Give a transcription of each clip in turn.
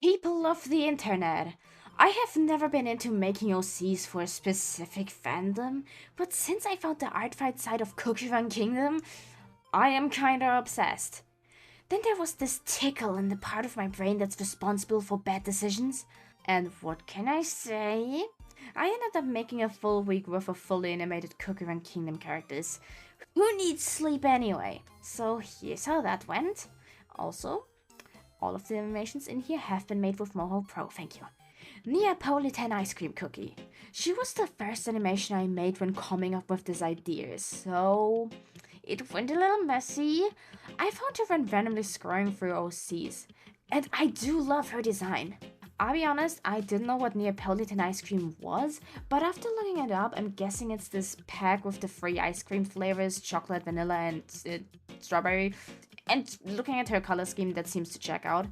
People of the internet. I have never been into making OCs for a specific fandom, but since I found the Artfight side of Cookie Run Kingdom, I am kinda obsessed. Then there was this tickle in the part of my brain that's responsible for bad decisions. And what can I say? I ended up making a full week worth of fully animated Cookie Run Kingdom characters. Who needs sleep anyway? So here's how that went. Also, all of the animations in here have been made with Moho Pro, thank you. Neapolitan Ice Cream Cookie. She was the first animation I made when coming up with this idea, so it went a little messy. I found her when randomly scrolling through OCs, and I do love her design. I'll be honest, I didn't know what Neapolitan ice cream was, but after looking it up, I'm guessing it's this pack with the three ice cream flavors, chocolate, vanilla, and strawberry. And looking at her color scheme, that seems to check out.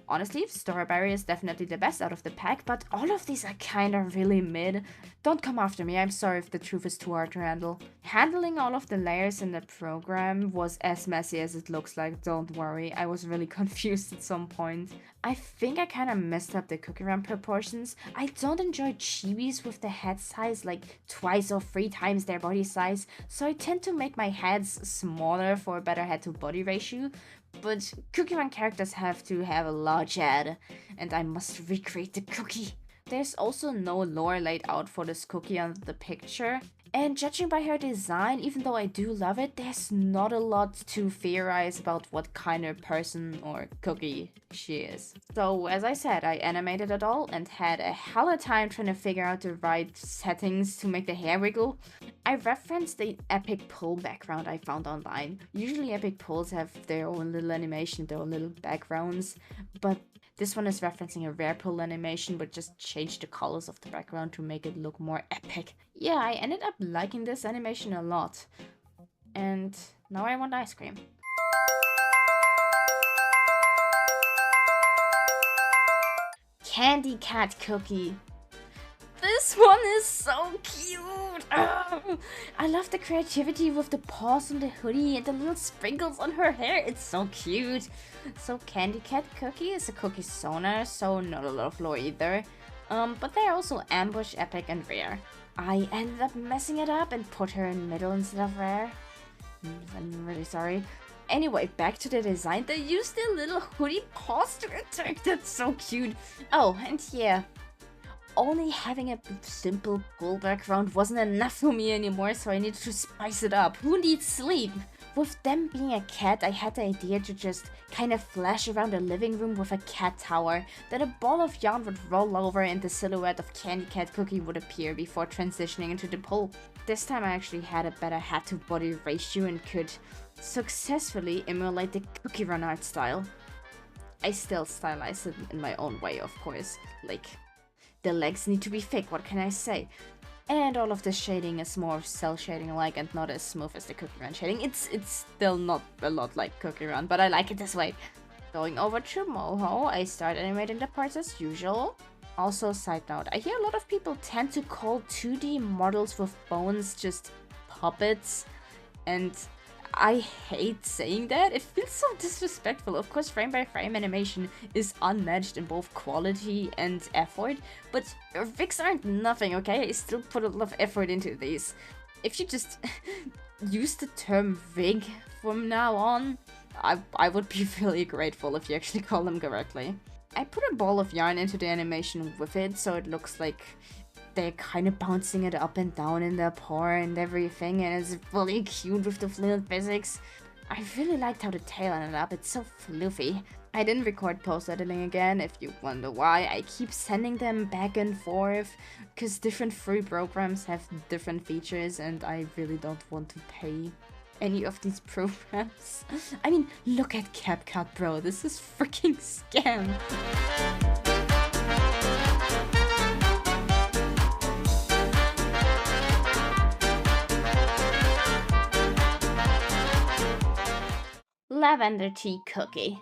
Honestly, strawberry is definitely the best out of the pack, but all of these are kinda really mid. Don't come after me, I'm sorry if the truth is too hard to handle. Handling all of the layers in the program was as messy as it looks like, don't worry, I was really confused at some point. I think I kinda messed up the cookie run proportions. I don't enjoy chibis with the head size like twice or three times their body size, so I tend to make my heads smaller for a better head to body ratio. But Cookie Run characters have to have a large head, and I must recreate the cookie. There's also no lore laid out for this cookie on the picture, and judging by her design, even though I do love it, there's not a lot to theorize about what kind of person or cookie she is. So as I said, I animated it all and had a hell of a time trying to figure out the right settings to make the hair wiggle. I referenced the epic pull background I found online. Usually epic pulls have their own little animation, their own little backgrounds, but this one is referencing a rare pull animation, but just changed the colors of the background to make it look more epic. Yeah, I ended up liking this animation a lot. And now I want ice cream. Candy Cat Cookie. This one is so cute! I love the creativity with the paws on the hoodie and the little sprinkles on her hair. It's so cute. So Candy Cat Cookie is a cookie sonar, so not a lot of lore either. But they're also ambush, epic, and rare. I ended up messing it up and put her in middle instead of rare. I'm really sorry. Anyway, back to the design. They used their little hoodie paws to attack. That's so cute. Oh, and yeah. Only having a simple pull background wasn't enough for me anymore, so I needed to spice it up. Who needs sleep? With them being a cat, I had the idea to just kind of flash around the living room with a cat tower. Then a ball of yarn would roll over and the silhouette of Candy Cat Cookie would appear before transitioning into the pull. This time I actually had a better head to body ratio and could successfully emulate the Cookie Run art style. I still stylized it in my own way, of course. Like, the legs need to be thick, what can I say? And all of the shading is more cell shading like and not as smooth as the Cookie Run shading. It's still not a lot like Cookie Run, but I like it this way. Going over to Moho, I start animating the parts as usual. Also, side note, I hear a lot of people tend to call 2D models with bones just puppets, and I hate saying that. It feels so disrespectful. Of course, frame-by-frame animation is unmatched in both quality and effort, but rigs aren't nothing, okay? I still put a lot of effort into these. If you just use the term rig from now on, I would be really grateful if you actually call them correctly. I put a ball of yarn into the animation with it, so it looks like they're kind of bouncing it up and down in their paw and everything, and it's really cute with the fluid physics. I really liked how the tail ended up, it's so fluffy. I didn't record post-editing again, if you wonder why. I keep sending them back and forth, because different free programs have different features, and I really don't want to pay any of these programs. I mean, look at Capcut, bro, this is freaking scam. Lavender tea cookie.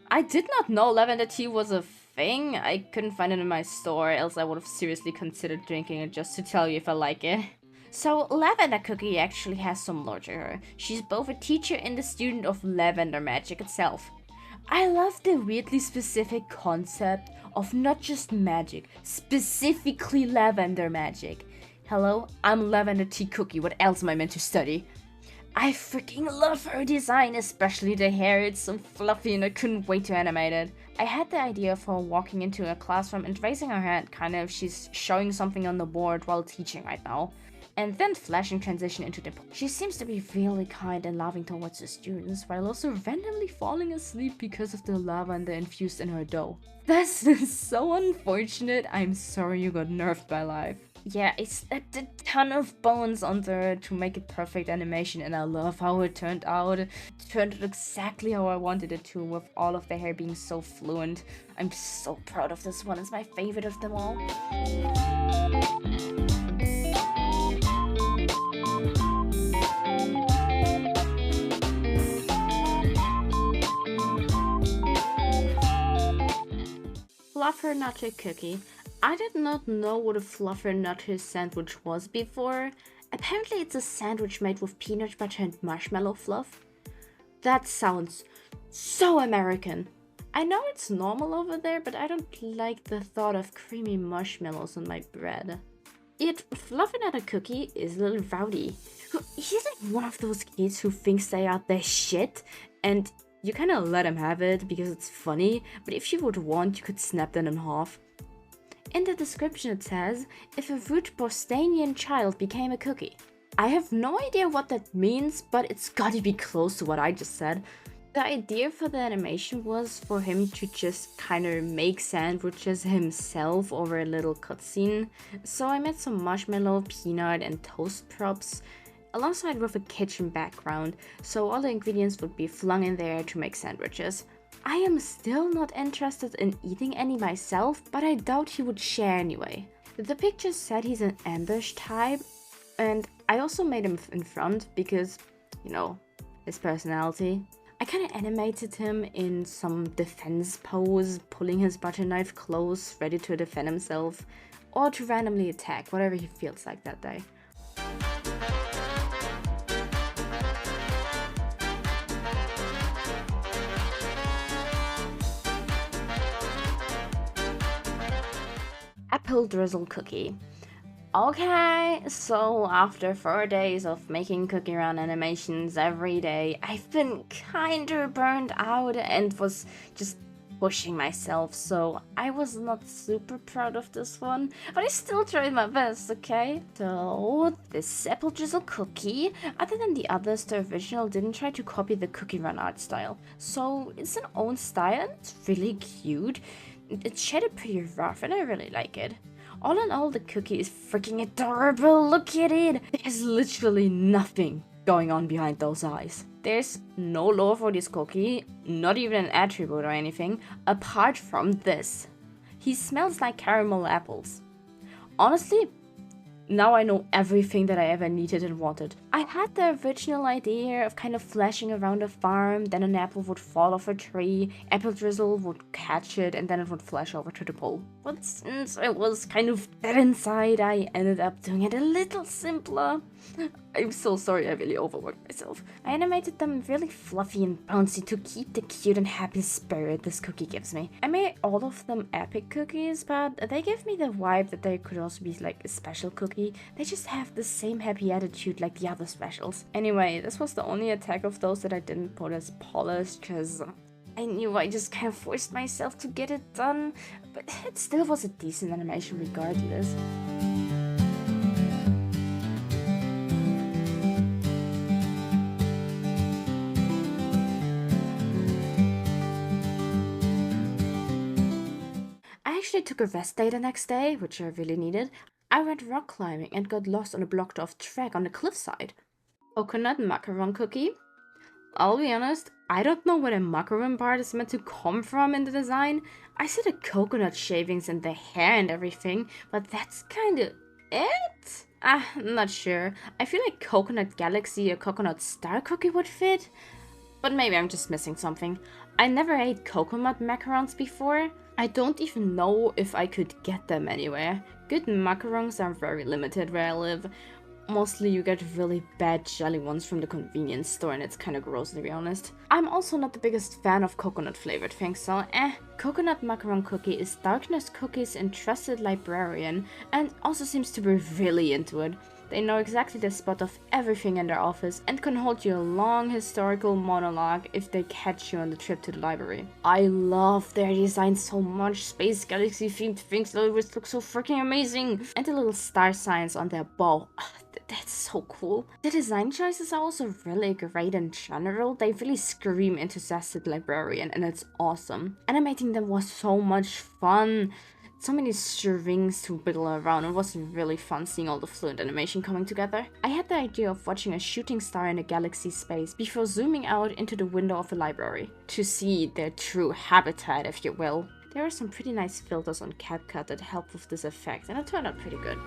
I did not know lavender tea was a thing. I couldn't find it in my store, else I would have seriously considered drinking it just to tell you if I like it. So, Lavender Cookie actually has some lore to her. She's both a teacher and a student of lavender magic itself. I love the weirdly specific concept of not just magic, specifically lavender magic. Hello, I'm Lavender Tea Cookie, what else am I meant to study? I freaking love her design, especially the hair, it's so fluffy and I couldn't wait to animate it. I had the idea of her walking into a classroom and raising her hand, kind of she's showing something on the board while teaching right now. And then flashing transition into the... She seems to be really kind and loving towards the students, while also randomly falling asleep because of the lavender infused in her dough. This is so unfortunate, I'm sorry you got nerfed by life. Yeah, I slapped a ton of bones onto her to make a perfect animation and I love how it turned out. It turned out exactly how I wanted it to, with all of the hair being so fluent. I'm so proud of this one, it's my favorite of them all. Fluffernutter cookie. I did not know what a Fluffernutter sandwich was before. Apparently it's a sandwich made with peanut butter and marshmallow fluff. That sounds so American. I know it's normal over there, but I don't like the thought of creamy marshmallows on my bread. Yet Fluffernutter cookie is a little rowdy. He's like one of those kids who thinks they are the shit, and you kind of let him have it because it's funny, but if you would want, you could snap them in half. In the description it says, if a rude Bostonian child became a cookie. I have no idea what that means, but it's gotta be close to what I just said. The idea for the animation was for him to just kind of make sandwiches himself over a little cutscene. So I made some marshmallow, peanut and toast props, alongside with a kitchen background, so all the ingredients would be flung in there to make sandwiches. I am still not interested in eating any myself, but I doubt he would share anyway. The picture said he's an ambush type, and I also made him in front because, you know, his personality. I kind of animated him in some defense pose, pulling his butter knife close, ready to defend himself, or to randomly attack, whatever he feels like that day. Apple drizzle cookie. Okay, so after 4 days of making cookie run animations every day, I've been kinda burned out and was just pushing myself, so I was not super proud of this one, but I still tried my best, okay? So, this apple drizzle cookie, other than the others, the original didn't try to copy the cookie run art style. So, it's an own style and it's really cute. It's shaded pretty rough and I really like it. All in all, the cookie is freaking adorable, look at it! There's literally nothing going on behind those eyes. There's no lore for this cookie, not even an attribute or anything, apart from this. He smells like caramel apples. Honestly, now I know everything that I ever needed and wanted. I had the original idea of kind of flashing around a farm, then an apple would fall off a tree, apple drizzle would catch it, and then it would flash over to the pole. But since I was kind of dead inside, I ended up doing it a little simpler. I'm so sorry, I really overworked myself. I animated them really fluffy and bouncy to keep the cute and happy spirit this cookie gives me. I made all of them epic cookies, but they give me the vibe that they could also be like a special cookie. They just have the same happy attitude like the other specials. Anyway, this was the only attack of those that I didn't put as polished, because I knew I just kind of forced myself to get it done, but it still was a decent animation regardless. I actually took a rest day the next day, which I really needed. I went rock climbing and got lost on a blocked off track on the cliffside. Coconut macaroon cookie. I'll be honest, I don't know where the macaroon part is meant to come from in the design. I see the coconut shavings and the hair and everything, but that's kinda it? Not sure. I feel like Coconut Galaxy or Coconut Star Cookie would fit, but maybe I'm just missing something. I never ate coconut macarons before. I don't even know if I could get them anywhere. Good macarons are very limited where I live. Mostly you get really bad jelly ones from the convenience store and it's kinda gross to be honest. I'm also not the biggest fan of coconut flavored things, so Coconut Macaroon Cookie is Darkness Cookie's trusted librarian and also seems to be really into it. They know exactly the spot of everything in their office and can hold you a long historical monologue if they catch you on the trip to the library. I love their design so much. Space galaxy themed things always look so freaking amazing. And the little star signs on their bow. That's so cool. The design choices are also really great in general. They really scream enthusiastic librarian and it's awesome. Animating them was so much fun. So many strings to wiggle around. It was really fun seeing all the fluent animation coming together. I had the idea of watching a shooting star in a galaxy space before zooming out into the window of the library to see their true habitat, if you will. There are some pretty nice filters on Capcut that help with this effect and it turned out pretty good.